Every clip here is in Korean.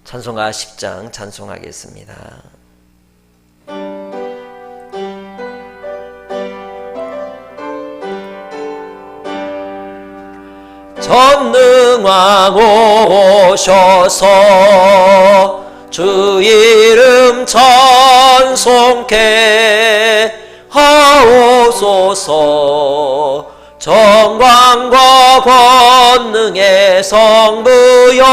찬송가 10장 찬송하겠습니다. 전능왕 오셔서 주 이름 찬송케 하옵소서. 정광과 권능의 성부여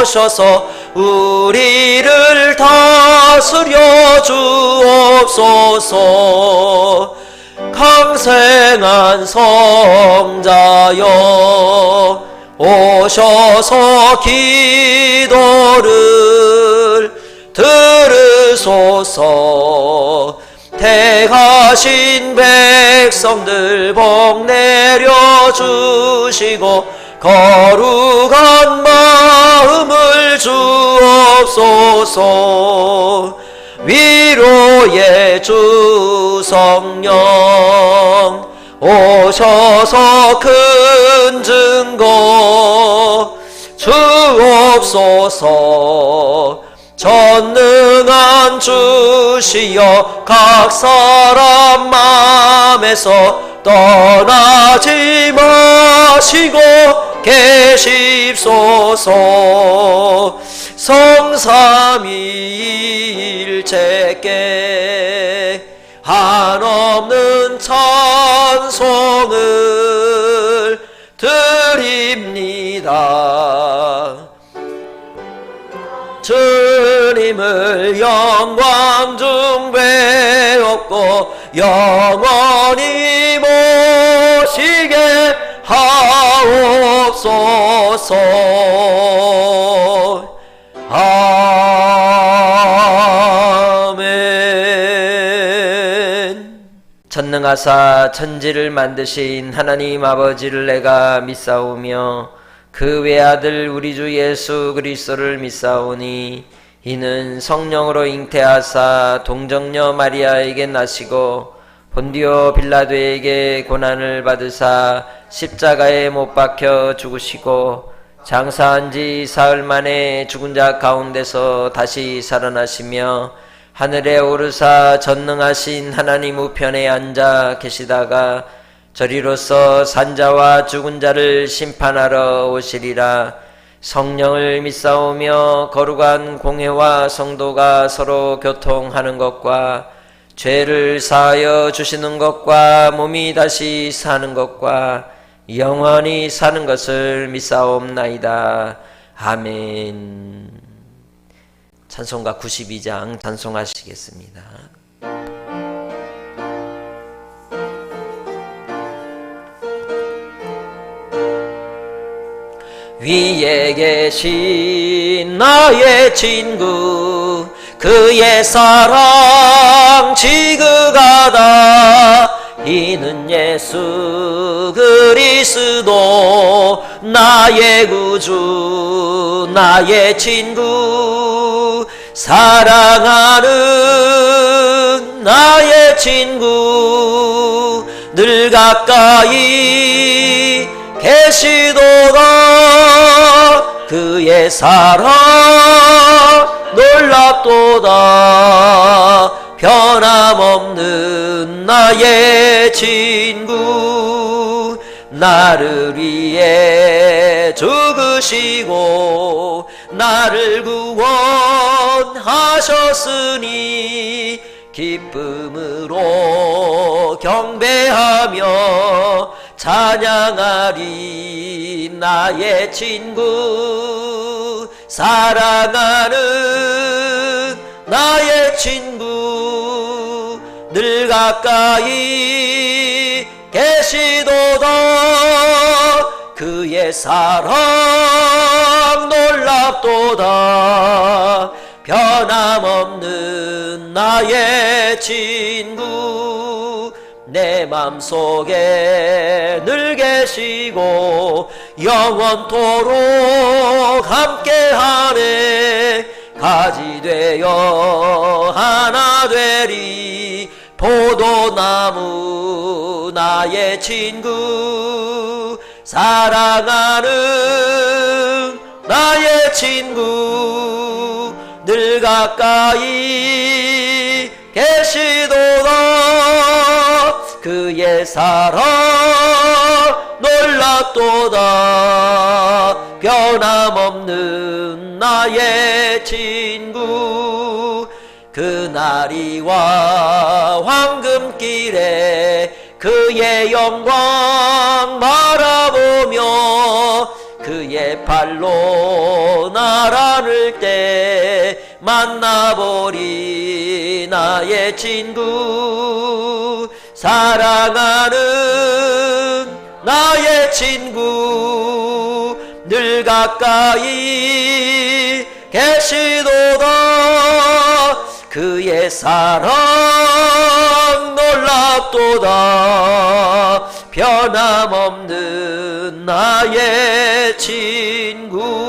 오셔서 우리를 다스려 주옵소서. 강생한 성자여 오셔서 기도를 들으소서. 택하신 백성들 복 내려주시고 거룩한 마음을 주옵소서. 위로의 주 성령 오셔서 큰 증거 주옵소서. 전능한 주시여 각 사람 맘에서 떠나지 마시고 계십소서. 성삼위일체께 한없는 찬송을 드립니다. 주님을 영광 중배옵고 영원히 모시게 하옵소서. 아멘. 전능하사 천지를 만드신 하나님 아버지를 내가 믿사오며 그 외아들 우리 주 예수 그리스도를 믿사오니 이는 성령으로 잉태하사 동정녀 마리아에게 나시고 본디오 빌라도에게 고난을 받으사 십자가에 못 박혀 죽으시고 장사한 지 사흘 만에 죽은 자 가운데서 다시 살아나시며 하늘에 오르사 전능하신 하나님 우편에 앉아 계시다가 저리로서 산자와 죽은 자를 심판하러 오시리라. 성령을 믿사오며 거룩한 공회와 성도가 서로 교통하는 것과 죄를 사하여 주시는 것과 몸이 다시 사는 것과 영원히 사는 것을 믿사옵나이다. 아멘. 찬송가 92장 찬송하시겠습니다. 위에 계신 나의 친구 그의 사랑 지극하다. 이는 예수 그리스도 나의 구주 나의 친구 사랑하는 나의 친구 늘 가까이 계시도다. 그의 사랑 놀랍도다. 변함없는 나의 친구 나를 위해 죽으시고 나를 구원하셨으니 기쁨으로 경배하며 찬양하리. 나의 친구 사랑하는 나의 친구 늘 가까이 계시도다. 그의 사랑 놀랍도다. 변함없는 나의 친구 내 맘속에 늘 계시고 영원토록 함께하네. 가지 되어 하나 되리. 포도나무 나의 친구 사랑하는 나의 친구 늘 가까이 계시도다. 그의 사랑 놀랍도다. 변함없는 나의 친구. 그날이와 황금길에 그의 영광 바라보며 그의 발로 나라를 때 만나보리 나의 친구. 사랑하는 나의 친구. 늘 가까이 계시도다. 그의 사랑 놀랍도다. 변함없는 나의 친구.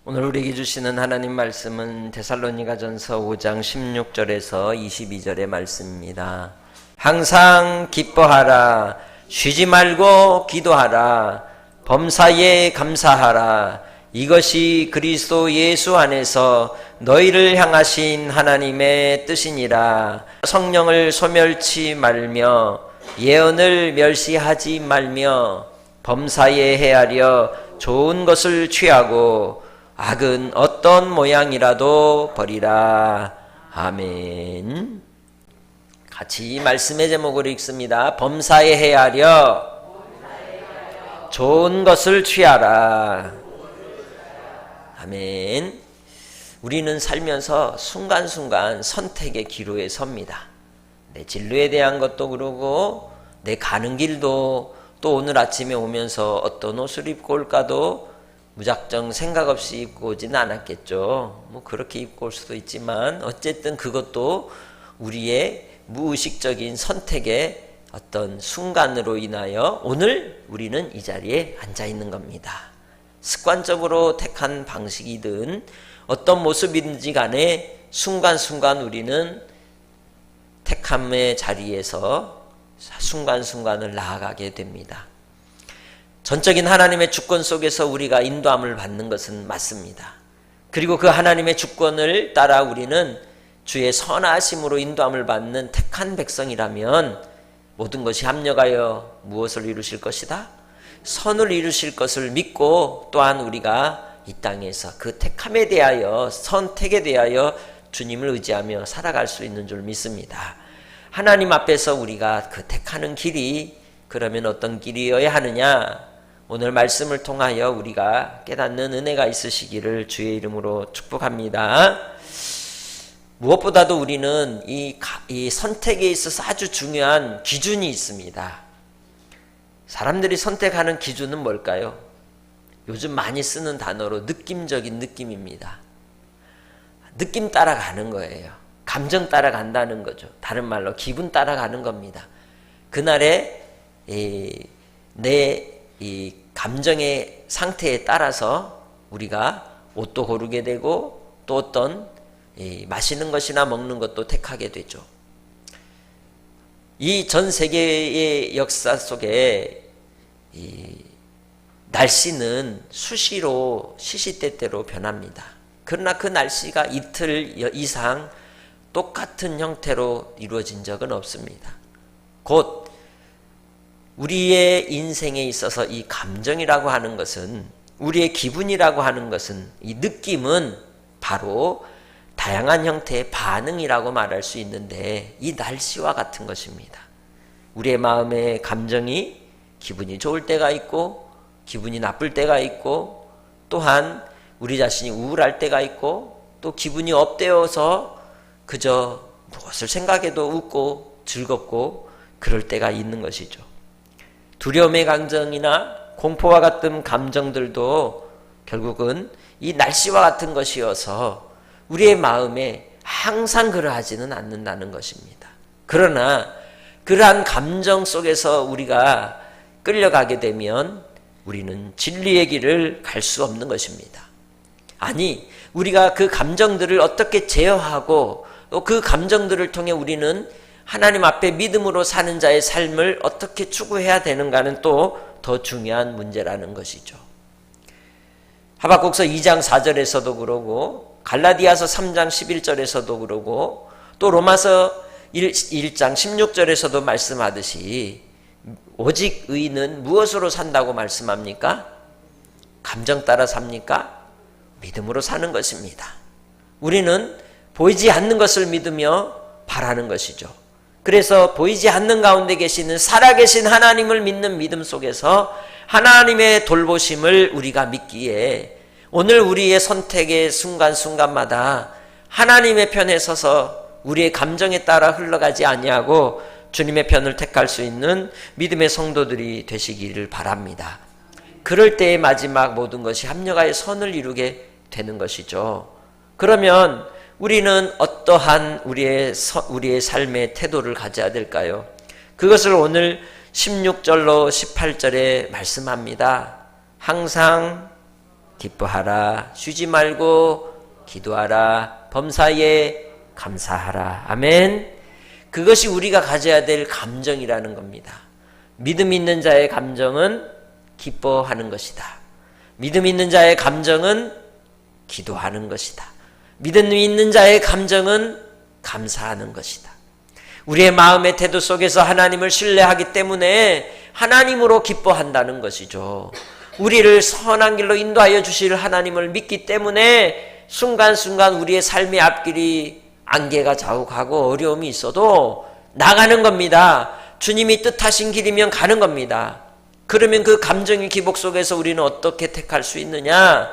오늘 우리에게 주시는 하나님 말씀은 데살로니가전서 5장 16절에서 22절의 말씀입니다. 항상 기뻐하라. 쉬지 말고 기도하라. 범사에 감사하라. 이것이 그리스도 예수 안에서 너희를 향하신 하나님의 뜻이니라. 성령을 소멸치 말며 예언을 멸시하지 말며 범사에 헤아려 좋은 것을 취하고 악은 어떤 모양이라도 버리라. 아멘. 같이 이 말씀의 제목을 읽습니다. 범사에 헤아려 좋은 것을 취하라. 아멘. 우리는 살면서 순간순간 선택의 기로에 섭니다. 내 진로에 대한 것도 그러고 내 가는 길도 또 오늘 아침에 오면서 어떤 옷을 입고 올까도 무작정 생각 없이 입고 오지는 않았겠죠. 뭐 그렇게 입고 올 수도 있지만 어쨌든 그것도 우리의 무의식적인 선택의 어떤 순간으로 인하여 오늘 우리는 이 자리에 앉아 있는 겁니다. 습관적으로 택한 방식이든 어떤 모습이든지 간에 순간순간 우리는 택함의 자리에서 순간순간을 나아가게 됩니다. 전적인 하나님의 주권 속에서 우리가 인도함을 받는 것은 맞습니다. 그리고 그 하나님의 주권을 따라 우리는 주의 선하심으로 인도함을 받는 택한 백성이라면 모든 것이 합력하여 무엇을 이루실 것이다? 선을 이루실 것을 믿고 또한 우리가 이 땅에서 그 택함에 대하여 선택에 대하여 주님을 의지하며 살아갈 수 있는 줄 믿습니다. 하나님 앞에서 우리가 그 택하는 길이 그러면 어떤 길이어야 하느냐? 오늘 말씀을 통하여 우리가 깨닫는 은혜가 있으시기를 주의 이름으로 축복합니다. 무엇보다도 우리는 이 선택에 있어서 아주 중요한 기준이 있습니다. 사람들이 선택하는 기준은 뭘까요? 요즘 많이 쓰는 단어로 느낌적인 느낌입니다. 느낌 따라가는 거예요. 감정 따라간다는 거죠. 다른 말로 기분 따라가는 겁니다. 그날의 내 감정의 상태에 따라서 우리가 옷도 고르게 되고 또 어떤 마시는 것이나 먹는 것도 택하게 되죠. 이 전 세계의 역사 속에 날씨는 수시로 시시때때로 변합니다. 그러나 그 날씨가 이틀 이상 똑같은 형태로 이루어진 적은 없습니다. 곧 우리의 인생에 있어서 이 감정이라고 하는 것은, 우리의 기분이라고 하는 것은, 이 느낌은 바로 다양한 형태의 반응이라고 말할 수 있는데 이 날씨와 같은 것입니다. 우리의 마음의 감정이 기분이 좋을 때가 있고 기분이 나쁠 때가 있고 또한 우리 자신이 우울할 때가 있고 또 기분이 업되어서 그저 무엇을 생각해도 웃고 즐겁고 그럴 때가 있는 것이죠. 두려움의 감정이나 공포와 같은 감정들도 결국은 이 날씨와 같은 것이어서 우리의 마음에 항상 그러하지는 않는다는 것입니다. 그러나 그러한 감정 속에서 우리가 끌려가게 되면 우리는 진리의 길을 갈 수 없는 것입니다. 아니, 우리가 그 감정들을 어떻게 제어하고 또 그 감정들을 통해 우리는 하나님 앞에 믿음으로 사는 자의 삶을 어떻게 추구해야 되는가는 또 더 중요한 문제라는 것이죠. 하박국서 2장 4절에서도 그러고 갈라디아서 3장 11절에서도 그러고 또 로마서 1장 16절에서도 말씀하듯이 오직 의인은 무엇으로 산다고 말씀합니까? 감정 따라 삽니까? 믿음으로 사는 것입니다. 우리는 보이지 않는 것을 믿으며 바라는 것이죠. 그래서 보이지 않는 가운데 계시는 살아계신 하나님을 믿는 믿음 속에서 하나님의 돌보심을 우리가 믿기에 오늘 우리의 선택의 순간순간마다 하나님의 편에 서서 우리의 감정에 따라 흘러가지 아니하고 주님의 편을 택할 수 있는 믿음의 성도들이 되시기를 바랍니다. 그럴 때의 마지막 모든 것이 합력하여 선을 이루게 되는 것이죠. 그러면 우리는 어떠한 우리의 삶의 태도를 가져야 될까요? 그것을 오늘 16절로 18절에 말씀합니다. 항상 기뻐하라, 쉬지 말고 기도하라, 범사에 감사하라. 아멘. 그것이 우리가 가져야 될 감정이라는 겁니다. 믿음 있는 자의 감정은 기뻐하는 것이다. 믿음 있는 자의 감정은 기도하는 것이다. 믿음 있는 자의 감정은 감사하는 것이다. 우리의 마음의 태도 속에서 하나님을 신뢰하기 때문에 하나님으로 기뻐한다는 것이죠. 우리를 선한 길로 인도하여 주실 하나님을 믿기 때문에 순간순간 우리의 삶의 앞길이 안개가 자욱하고 어려움이 있어도 나가는 겁니다. 주님이 뜻하신 길이면 가는 겁니다. 그러면 그 감정의 기복 속에서 우리는 어떻게 택할 수 있느냐?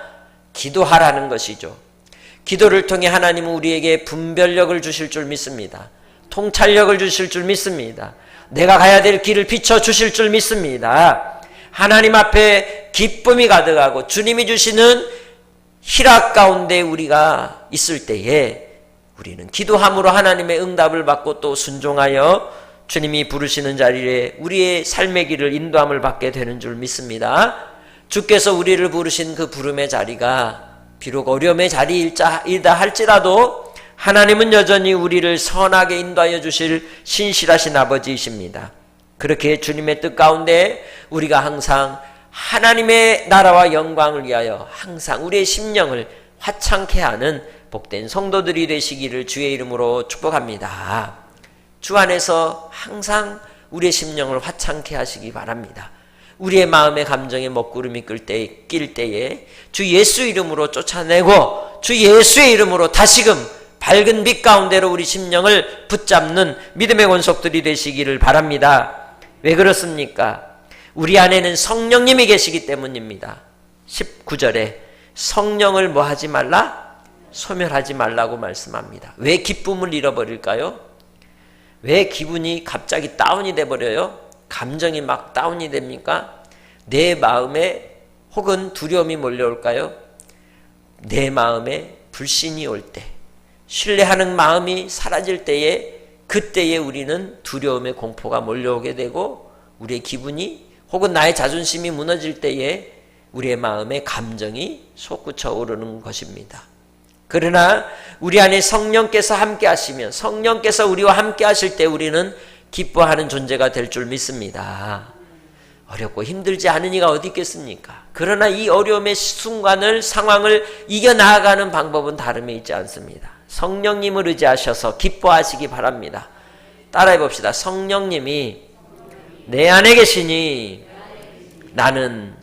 기도하라는 것이죠. 기도를 통해 하나님은 우리에게 분별력을 주실 줄 믿습니다. 통찰력을 주실 줄 믿습니다. 내가 가야 될 길을 비춰주실 줄 믿습니다. 하나님 앞에 기쁨이 가득하고 주님이 주시는 희락 가운데 우리가 있을 때에 우리는 기도함으로 하나님의 응답을 받고 또 순종하여 주님이 부르시는 자리에 우리의 삶의 길을 인도함을 받게 되는 줄 믿습니다. 주께서 우리를 부르신 그 부름의 자리가 비록 어려움의 자리이다 할지라도 하나님은 여전히 우리를 선하게 인도하여 주실 신실하신 아버지이십니다. 그렇게 주님의 뜻 가운데 우리가 항상 하나님의 나라와 영광을 위하여 항상 우리의 심령을 화창케 하는 복된 성도들이 되시기를 주의 이름으로 축복합니다. 주 안에서 항상 우리의 심령을 화창케 하시기 바랍니다. 우리의 마음의 감정에 먹구름이 낄 때에 주 예수 이름으로 쫓아내고 주 예수의 이름으로 다시금 밝은 빛 가운데로 우리 심령을 붙잡는 믿음의 권속들이 되시기를 바랍니다. 왜 그렇습니까? 우리 안에는 성령님이 계시기 때문입니다. 19절에 성령을 뭐 하지 말라? 소멸하지 말라고 말씀합니다. 왜 기쁨을 잃어버릴까요? 왜 기분이 갑자기 다운이 돼버려요? 감정이 막 다운이 됩니까? 내 마음에 혹은 두려움이 몰려올까요? 내 마음에 불신이 올 때, 신뢰하는 마음이 사라질 때에 그때에 우리는 두려움의 공포가 몰려오게 되고 우리의 기분이 혹은 나의 자존심이 무너질 때에 우리의 마음에 감정이 솟구쳐 오르는 것입니다. 그러나 우리 안에 성령께서 함께 하시면 성령께서 우리와 함께 하실 때 우리는 기뻐하는 존재가 될 줄 믿습니다. 어렵고 힘들지 않은 이가 어디 있겠습니까? 그러나 이 어려움의 순간을 상황을 이겨나가는 방법은 다름이 있지 않습니다. 성령님을 의지하셔서 기뻐하시기 바랍니다. 따라해 봅시다. 성령님이 내 안에 계시니 나는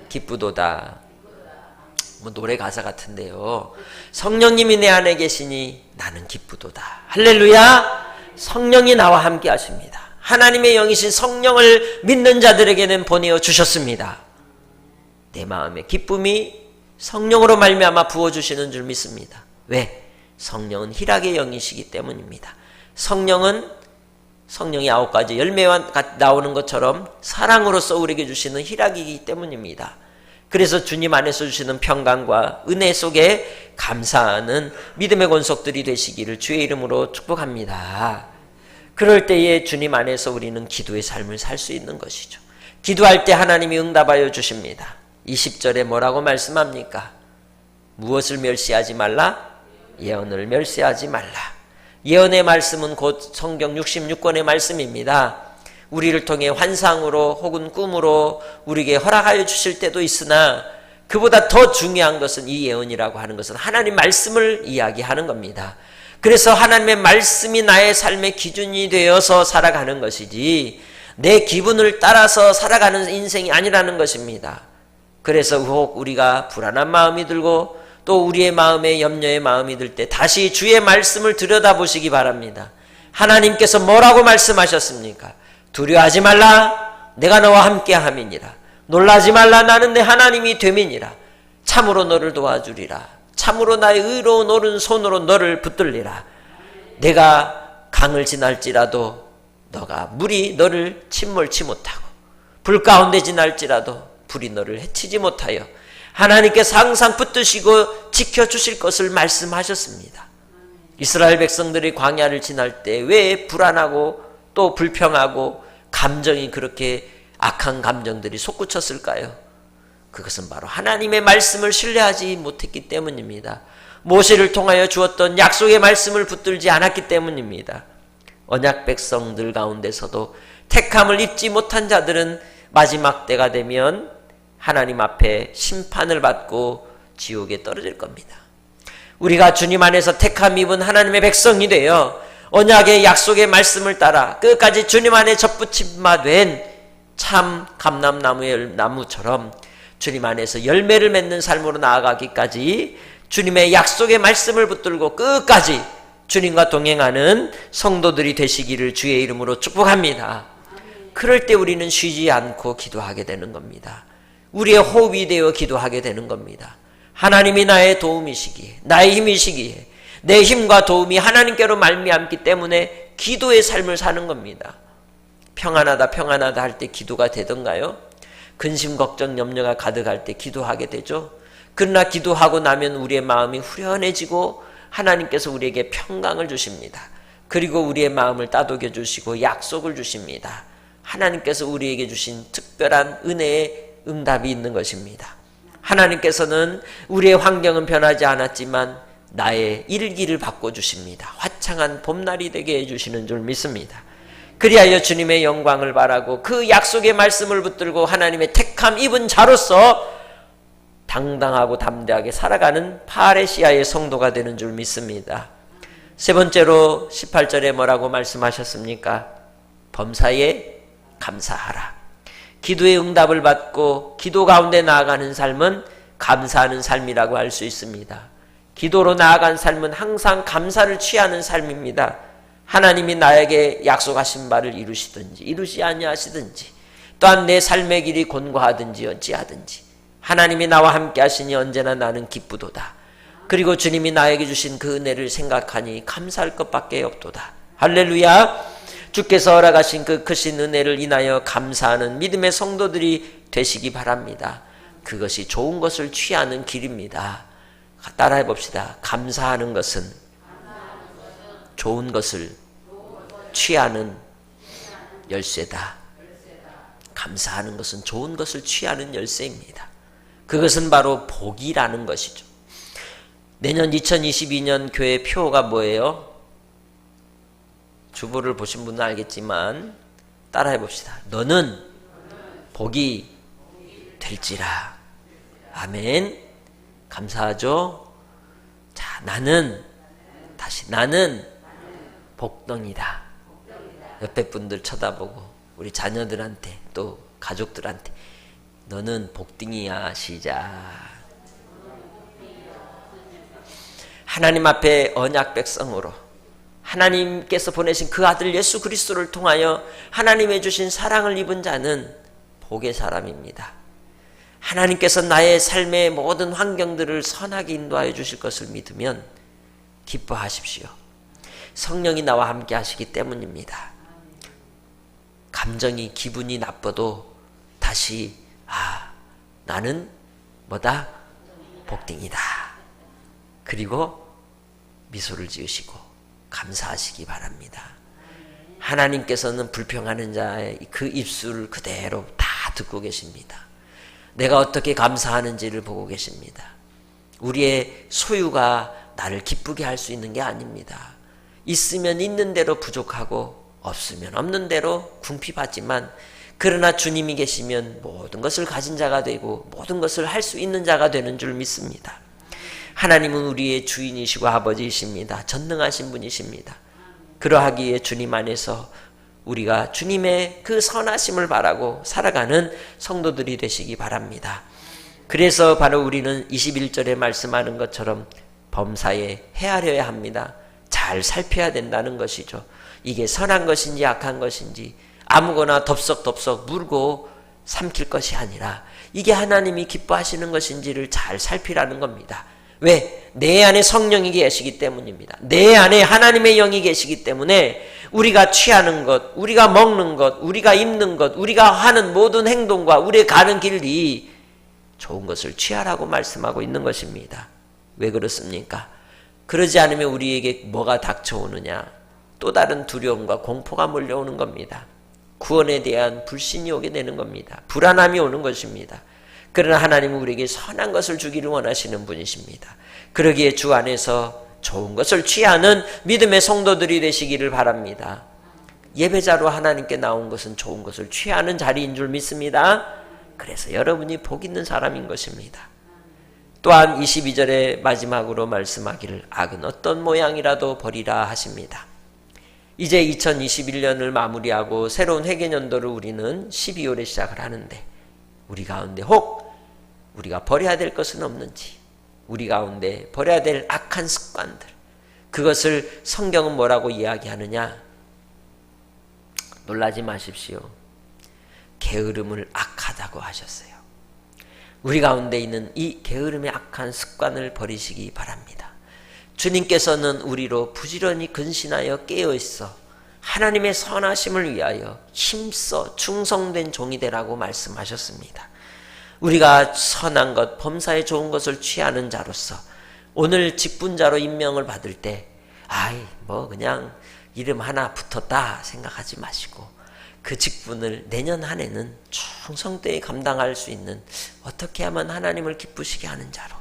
기쁘도다. 뭐 노래 가사 같은데요. 성령님이 내 안에 계시니 나는 기쁘도다. 할렐루야. 성령이 나와 함께 하십니다. 하나님의 영이신 성령을 믿는 자들에게는 보내어 주셨습니다. 내 마음의 기쁨이 성령으로 말미암아 부어주시는 줄 믿습니다. 왜? 성령은 희락의 영이시기 때문입니다. 성령이 9가지 열매와 나오는 것처럼 사랑으로서 우리에게 주시는 희락이기 때문입니다. 그래서 주님 안에서 주시는 평강과 은혜 속에 감사하는 믿음의 권속들이 되시기를 주의 이름으로 축복합니다. 그럴 때에 주님 안에서 우리는 기도의 삶을 살 수 있는 것이죠. 기도할 때 하나님이 응답하여 주십니다. 20절에 뭐라고 말씀합니까? 무엇을 멸시하지 말라? 예언을 멸시하지 말라. 예언의 말씀은 곧 성경 66권의 말씀입니다. 우리를 통해 환상으로 혹은 꿈으로 우리에게 허락하여 주실 때도 있으나 그보다 더 중요한 것은 이 예언이라고 하는 것은 하나님 말씀을 이야기하는 겁니다. 그래서 하나님의 말씀이 나의 삶의 기준이 되어서 살아가는 것이지 내 기분을 따라서 살아가는 인생이 아니라는 것입니다. 그래서 혹 우리가 불안한 마음이 들고 또 우리의 마음에 염려의 마음이 들 때 다시 주의 말씀을 들여다보시기 바랍니다. 하나님께서 뭐라고 말씀하셨습니까? 두려워하지 말라, 내가 너와 함께 함이니라. 놀라지 말라, 나는 내 하나님이 됨이니라. 참으로 너를 도와주리라. 참으로 나의 의로운 오른손으로 너를 붙들리라. 내가 강을 지날지라도 물이 너를 침몰치 못하고 불 가운데 지날지라도 불이 너를 해치지 못하여 하나님께서 항상 붙드시고 지켜주실 것을 말씀하셨습니다. 이스라엘 백성들이 광야를 지날 때 왜 불안하고 또 불평하고 감정이 그렇게 악한 감정들이 솟구쳤을까요? 그것은 바로 하나님의 말씀을 신뢰하지 못했기 때문입니다. 모세를 통하여 주었던 약속의 말씀을 붙들지 않았기 때문입니다. 언약 백성들 가운데서도 택함을 입지 못한 자들은 마지막 때가 되면 하나님 앞에 심판을 받고 지옥에 떨어질 겁니다. 우리가 주님 안에서 택함 입은 하나님의 백성이 되어 언약의 약속의 말씀을 따라 끝까지 주님 안에 접붙임마된 참 감람나무의 나무처럼 주님 안에서 열매를 맺는 삶으로 나아가기까지 주님의 약속의 말씀을 붙들고 끝까지 주님과 동행하는 성도들이 되시기를 주의 이름으로 축복합니다. 그럴 때 우리는 쉬지 않고 기도하게 되는 겁니다. 우리의 호흡이 되어 기도하게 되는 겁니다. 하나님이 나의 도움이시기에, 나의 힘이시기에 내 힘과 도움이 하나님께로 말미암기 때문에 기도의 삶을 사는 겁니다. 평안하다 평안하다 할 때 기도가 되던가요? 근심 걱정 염려가 가득할 때 기도하게 되죠. 그러나 기도하고 나면 우리의 마음이 후련해지고 하나님께서 우리에게 평강을 주십니다. 그리고 우리의 마음을 따독여 주시고 약속을 주십니다. 하나님께서 우리에게 주신 특별한 은혜의 응답이 있는 것입니다. 하나님께서는 우리의 환경은 변하지 않았지만 나의 일기를 바꿔주십니다. 화창한 봄날이 되게 해주시는 줄 믿습니다. 그리하여 주님의 영광을 바라고 그 약속의 말씀을 붙들고 하나님의 택함 입은 자로서 당당하고 담대하게 살아가는 파레시아의 성도가 되는 줄 믿습니다. 세 번째로 18절에 뭐라고 말씀하셨습니까? 범사에 감사하라. 기도의 응답을 받고 기도 가운데 나아가는 삶은 감사하는 삶이라고 할 수 있습니다. 기도로 나아간 삶은 항상 감사를 취하는 삶입니다. 하나님이 나에게 약속하신 바를 이루시든지 이루지 아니하시든지 또한 내 삶의 길이 곤고하든지 어찌하든지 하나님이 나와 함께 하시니 언제나 나는 기쁘도다. 그리고 주님이 나에게 주신 그 은혜를 생각하니 감사할 것밖에 없도다. 할렐루야. 주께서 허락하신 그 크신 은혜를 인하여 감사하는 믿음의 성도들이 되시기 바랍니다. 그것이 좋은 것을 취하는 길입니다. 따라해 봅시다. 감사하는 것은 좋은 것을 취하는 열쇠다. 감사하는 것은 좋은 것을 취하는 열쇠입니다. 그것은 바로 복이라는 것이죠. 내년 2022년 교회 표가 뭐예요? 주보를 보신 분은 알겠지만 따라해 봅시다. 너는 복이 될지라. 아멘. 감사하죠? 자, 나는 복덩이다. 옆에 분들 쳐다보고 우리 자녀들한테 또 가족들한테 너는 복덩이야. 시작. 하나님 앞에 언약 백성으로 하나님께서 보내신 그 아들 예수 그리스도를 통하여 하나님의 주신 사랑을 입은 자는 복의 사람입니다. 하나님께서 나의 삶의 모든 환경들을 선하게 인도하여 주실 것을 믿으면 기뻐하십시오. 성령이 나와 함께 하시기 때문입니다. 감정이 기분이 나빠도 다시 나는 뭐다? 복딩이다. 그리고 미소를 지으시고 감사하시기 바랍니다. 하나님께서는 불평하는 자의 그 입술을 그대로 다 듣고 계십니다. 내가 어떻게 감사하는지를 보고 계십니다. 우리의 소유가 나를 기쁘게 할 수 있는 게 아닙니다. 있으면 있는 대로 부족하고 없으면 없는 대로 궁핍하지만 그러나 주님이 계시면 모든 것을 가진 자가 되고 모든 것을 할 수 있는 자가 되는 줄 믿습니다. 하나님은 우리의 주인이시고 아버지이십니다. 전능하신 분이십니다. 그러하기에 주님 안에서 우리가 주님의 그 선하심을 바라고 살아가는 성도들이 되시기 바랍니다. 그래서 바로 우리는 21절에 말씀하는 것처럼 범사에 헤아려야 합니다. 잘 살펴야 된다는 것이죠. 이게 선한 것인지 악한 것인지 아무거나 덥석덥석 물고 삼킬 것이 아니라 이게 하나님이 기뻐하시는 것인지를 잘 살피라는 겁니다. 왜? 내 안에 성령이 계시기 때문입니다. 내 안에 하나님의 영이 계시기 때문에 우리가 취하는 것, 우리가 먹는 것, 우리가 입는 것, 우리가 하는 모든 행동과 우리가 가는 길이 좋은 것을 취하라고 말씀하고 있는 것입니다. 왜 그렇습니까? 그러지 않으면 우리에게 뭐가 닥쳐오느냐? 또 다른 두려움과 공포가 몰려오는 겁니다. 구원에 대한 불신이 오게 되는 겁니다. 불안함이 오는 것입니다. 그러나 하나님은 우리에게 선한 것을 주기를 원하시는 분이십니다. 그러기에 주 안에서 좋은 것을 취하는 믿음의 성도들이 되시기를 바랍니다. 예배자로 하나님께 나온 것은 좋은 것을 취하는 자리인 줄 믿습니다. 그래서 여러분이 복 있는 사람인 것입니다. 또한 22절의 마지막으로 말씀하기를 악은 어떤 모양이라도 버리라 하십니다. 이제 2021년을 마무리하고 새로운 회계년도를 우리는 12월에 시작을 하는데 우리 가운데 혹 우리가 버려야 될 것은 없는지, 우리 가운데 버려야 될 악한 습관들, 그것을 성경은 뭐라고 이야기하느냐? 놀라지 마십시오. 게으름을 악하다고 하셨어요. 우리 가운데 있는 이 게으름의 악한 습관을 버리시기 바랍니다. 주님께서는 우리로 부지런히 근신하여 깨어있어 하나님의 선하심을 위하여 힘써 충성된 종이 되라고 말씀하셨습니다. 우리가 선한 것, 범사에 좋은 것을 취하는 자로서 오늘 직분자로 임명을 받을 때 그냥 이름 하나 붙었다 생각하지 마시고 그 직분을 내년 한 해는 충성되이 감당할 수 있는, 어떻게 하면 하나님을 기쁘시게 하는 자로,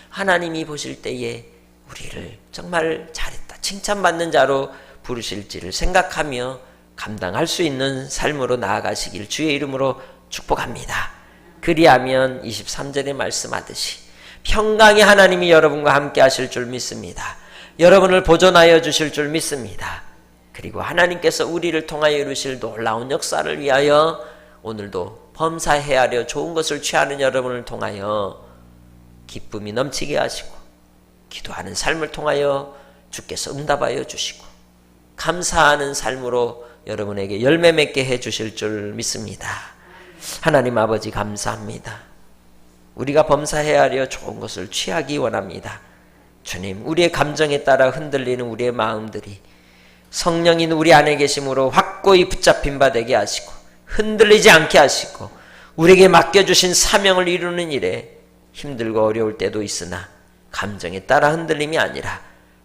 하나님이 보실 때에 우리를 정말 잘했다, 칭찬받는 자로 부르실지를 생각하며 감당할 수 있는 삶으로 나아가시길 주의 이름으로 축복합니다. 그리하면 23절에 말씀하듯이 평강의 하나님이 여러분과 함께 하실 줄 믿습니다. 여러분을 보존하여 주실 줄 믿습니다. 그리고 하나님께서 우리를 통하여 이루실 놀라운 역사를 위하여 오늘도 범사에 헤아려 좋은 것을 취하는 여러분을 통하여 기쁨이 넘치게 하시고 기도하는 삶을 통하여 주께서 응답하여 주시고 감사하는 삶으로 여러분에게 열매 맺게 해 주실 줄 믿습니다. 하나님 아버지 감사합니다. 우리가 범사헤아려 좋은 것을 취하기 원합니다. 주님, 우리의 감정에 따라 흔들리는 우리의 마음들이 성령인 우리 안에 계심으로 확고히 붙잡힌 바 되게 하시고 흔들리지 않게 하시고 우리에게 맡겨주신 사명을 이루는 일에 힘들고 어려울 때도 있으나 감정에 따라 흔들림이 아니라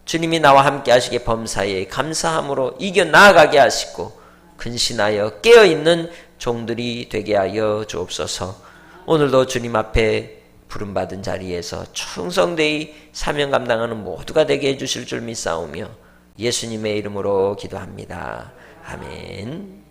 주님이 나와 함께 하시게 범사에 감사함으로 이겨나가게 하시고 근신하여 깨어있는 종들이 되게 하여 주옵소서. 오늘도 주님 앞에 부름받은 자리에서 충성되이 사명 감당하는 모두가 되게 해주실 줄 믿사오며 예수님의 이름으로 기도합니다. 아멘.